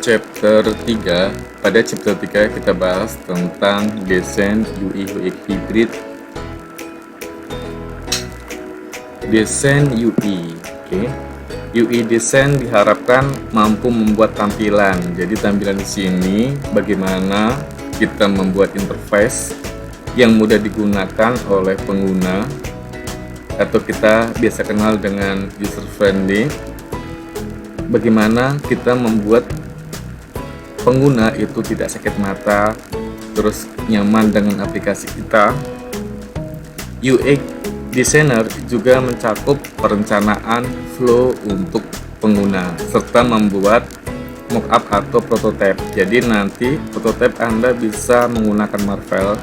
chapter 3. Pada chapter 3 kita bahas tentang desain UI UX hybrid. Desain UI. UI desain diharapkan mampu membuat tampilan. Jadi tampilan di sini bagaimana kita membuat interface yang mudah digunakan oleh pengguna atau kita biasa kenal dengan user friendly. Bagaimana kita membuat pengguna itu tidak sakit mata, terus nyaman dengan aplikasi kita. UX designer juga mencakup perencanaan flow untuk pengguna serta membuat mockup atau prototype. Jadi nanti prototype Anda bisa menggunakan Marvel.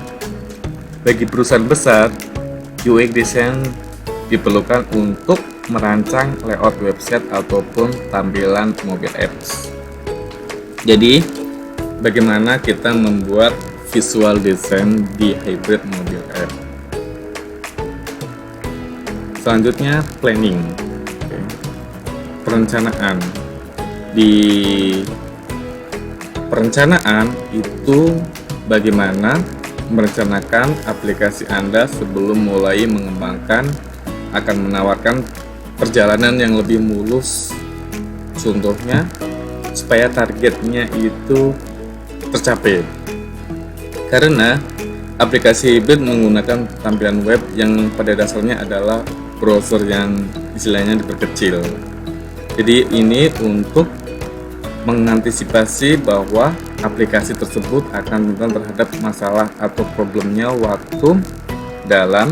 Bagi perusahaan besar, UX design diperlukan untuk merancang layout website ataupun tampilan mobile apps. Jadi, bagaimana kita membuat visual design di hybrid mobile app? Selanjutnya, planning. Perencanaan. Di perencanaan itu bagaimana merencanakan aplikasi Anda sebelum mulai mengembangkan akan menawarkan perjalanan yang lebih mulus, contohnya supaya targetnya itu tercapai. Karena aplikasi hybrid menggunakan tampilan web yang pada dasarnya adalah browser yang istilahnya diperkecil. Jadi ini untuk mengantisipasi bahwa aplikasi tersebut akan rentan terhadap masalah atau problemnya waktu dalam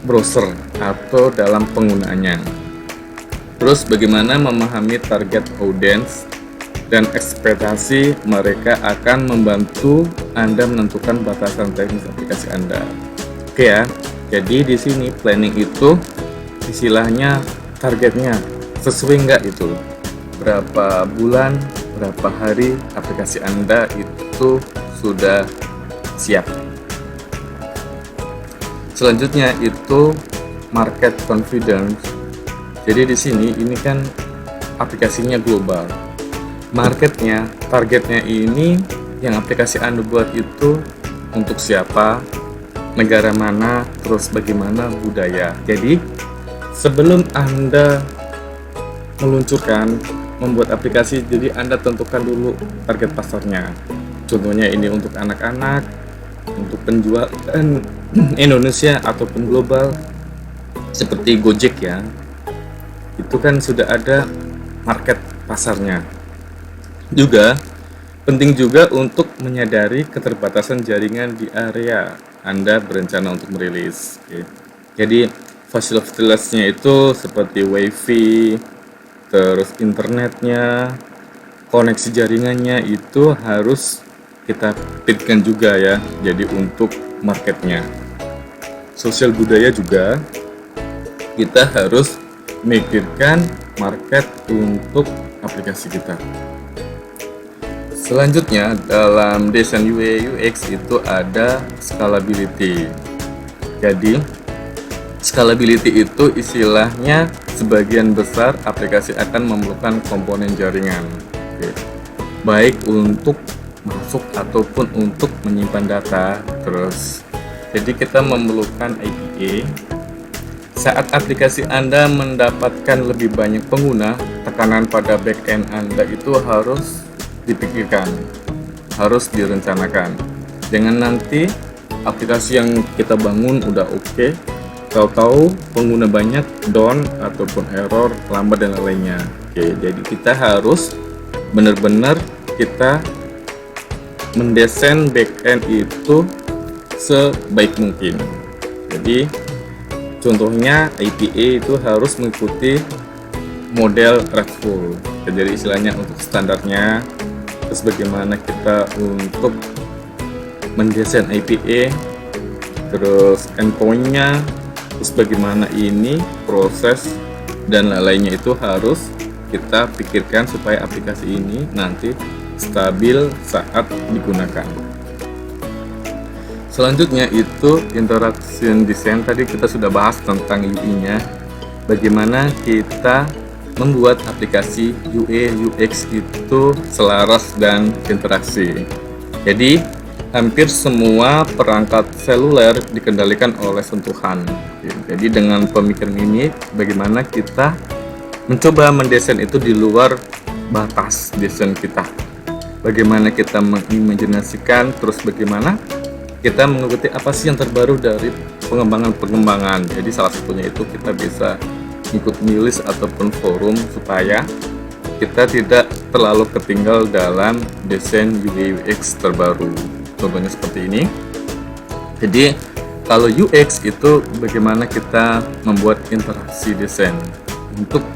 browser atau dalam penggunaannya. Terus bagaimana memahami target audience dan ekspektasi mereka akan membantu Anda menentukan batasan teknis aplikasi Anda. Oke ya. Jadi di sini planning itu istilahnya targetnya sesuai nggak itu? Berapa bulan, berapa hari aplikasi Anda itu sudah siap. Selanjutnya itu market confidence. Jadi di sini ini kan aplikasinya global. Marketnya, targetnya ini yang aplikasi Anda buat itu untuk siapa, negara mana, terus bagaimana budaya. Jadi sebelum Anda meluncurkan membuat aplikasi, jadi Anda tentukan dulu target pasarnya. Contohnya ini untuk anak-anak, untuk penjual Indonesia ataupun global seperti Gojek ya, itu kan sudah ada market pasarnya. Juga penting juga untuk menyadari keterbatasan jaringan di area Anda berencana untuk merilis. Jadi fasilitasnya itu seperti wifi, terus internetnya, koneksi jaringannya itu harus kita fitkan juga ya. Jadi untuk marketnya, sosial budaya juga kita harus memikirkan market untuk aplikasi kita. Selanjutnya dalam desain UI UX itu ada scalability. Jadi scalability itu istilahnya sebagian besar aplikasi akan memerlukan komponen jaringan, baik untuk masuk ataupun untuk menyimpan data. Terus jadi kita memerlukan API. Saat aplikasi Anda mendapatkan lebih banyak pengguna, tekanan pada backend Anda itu harus dipikirkan, harus direncanakan. Jangan nanti aplikasi yang kita bangun udah oke, tahu-tahu pengguna banyak, down ataupun error, lambat dan lainnya. Jadi kita harus benar-benar kita mendesain backend itu sebaik mungkin. Jadi contohnya API itu harus mengikuti model RESTful. Jadi istilahnya untuk standarnya. Terus bagaimana kita untuk mendesain API, terus endpointnya, terus bagaimana ini proses dan lainnya itu harus kita pikirkan supaya aplikasi ini nanti stabil saat digunakan. Selanjutnya itu interaction design. Tadi kita sudah bahas tentang UI-nya, bagaimana kita membuat aplikasi UI UX itu selaras dan interaksi. Jadi hampir semua perangkat seluler dikendalikan oleh sentuhan. Jadi dengan pemikiran ini, bagaimana kita mencoba mendesain itu di luar batas desain kita. Bagaimana kita mengimajinasikan, terus bagaimana kita mengikuti apa sih yang terbaru dari pengembangan. Jadi salah satunya itu kita bisa ikut milis ataupun forum supaya kita tidak terlalu ketinggal dalam desain UI UX terbaru. Contohnya seperti ini. Jadi kalau UX itu bagaimana kita membuat interaksi desain untuk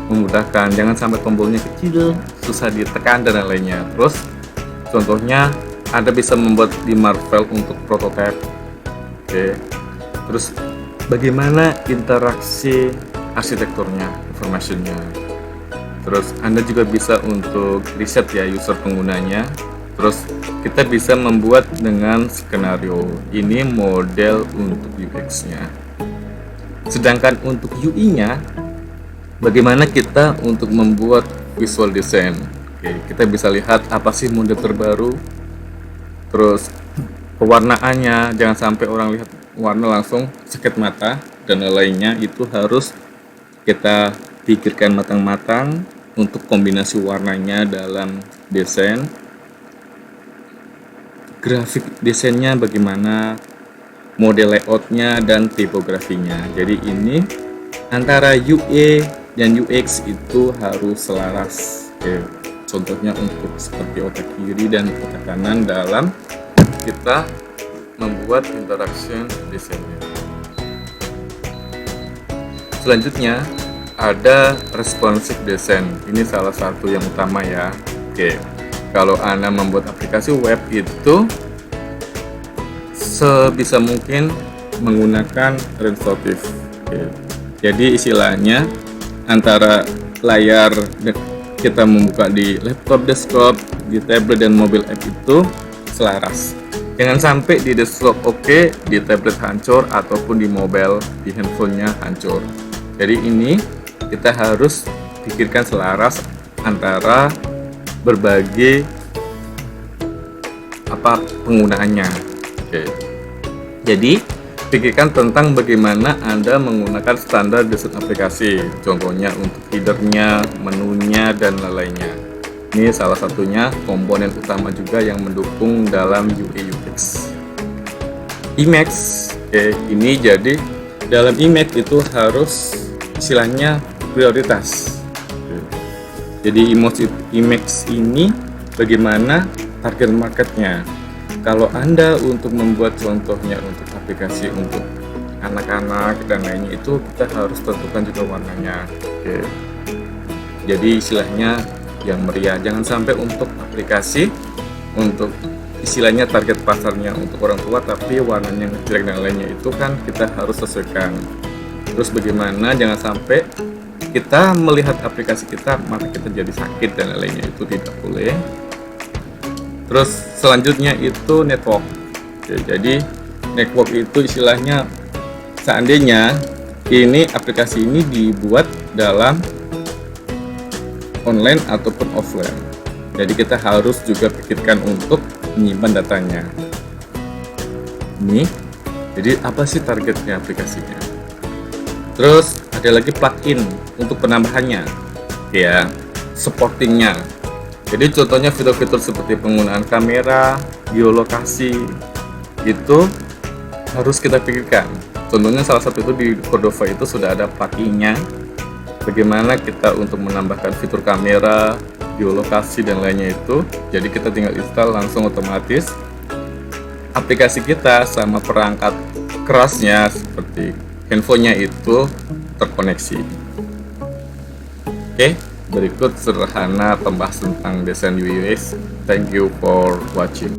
memudahkan, jangan sampai tombolnya kecil, susah ditekan dan lainnya. Terus contohnya Anda bisa membuat di Marvel untuk prototipe. Oke. Terus bagaimana interaksi arsitekturnya, informationnya. Terus Anda juga bisa untuk riset ya user penggunanya. Terus kita bisa membuat dengan skenario. Ini model untuk UX-nya. Sedangkan untuk UI-nya, bagaimana kita untuk membuat visual design. Oke, kita bisa lihat apa sih model terbaru. Terus pewarnaannya, jangan sampai orang lihat warna langsung sakit mata dan lainnya. Itu harus kita pikirkan matang-matang untuk kombinasi warnanya dalam desain. Grafik desainnya bagaimana, model layoutnya dan tipografinya. Jadi ini antara UI dan UX itu harus selaras. Oke. Contohnya untuk seperti otak kiri dan otak kanan dalam kita membuat interaction desainnya. Selanjutnya ada responsive design. Ini salah satu yang utama ya. Oke. Kalau Anda membuat aplikasi web itu sebisa mungkin menggunakan responsive. Oke. Jadi istilahnya antara layar kita membuka di laptop, desktop, di tablet dan mobile app itu selaras. Jangan sampai di desktop oke, di tablet hancur ataupun di mobile, di handphonenya hancur. Jadi ini kita harus pikirkan selaras antara berbagai penggunaannya. Oke. Jadi pikirkan tentang bagaimana Anda menggunakan standar desain aplikasi. Contohnya untuk headernya, menunya dan lainnya. Ini salah satunya komponen utama juga yang mendukung dalam UI UX. Image, ini jadi dalam image itu harus istilahnya prioritas. Jadi image ini bagaimana target marketnya. Kalau Anda untuk membuat contohnya untuk aplikasi untuk anak-anak dan lainnya itu kita harus tentukan juga warnanya. Oke. Jadi istilahnya yang meriah, jangan sampai untuk aplikasi untuk istilahnya target pasarnya untuk orang tua tapi warnanya jelek dan lainnya itu kan kita harus sesuaikan. Terus bagaimana jangan sampai kita melihat aplikasi kita mata kita jadi sakit dan lainnya, itu tidak boleh. Terus selanjutnya itu network. Oke, jadi network itu istilahnya seandainya ini aplikasi ini dibuat dalam online ataupun offline. Jadi kita harus juga pikirkan untuk menyimpan datanya. Ini, jadi apa sih targetnya aplikasinya? Terus ada lagi plugin untuk penambahannya, ya, supportingnya. Jadi contohnya fitur-fitur seperti penggunaan kamera, geolokasi, itu harus kita pikirkan. Contohnya salah satu itu di Cordova itu sudah ada pluginnya. Bagaimana kita untuk menambahkan fitur kamera, geolokasi dan lainnya itu. Jadi kita tinggal install langsung otomatis aplikasi kita sama perangkat kerasnya seperti handphonenya itu terkoneksi. Oke, berikut sederhana pembahasan tentang desain UI UX. Thank you for watching.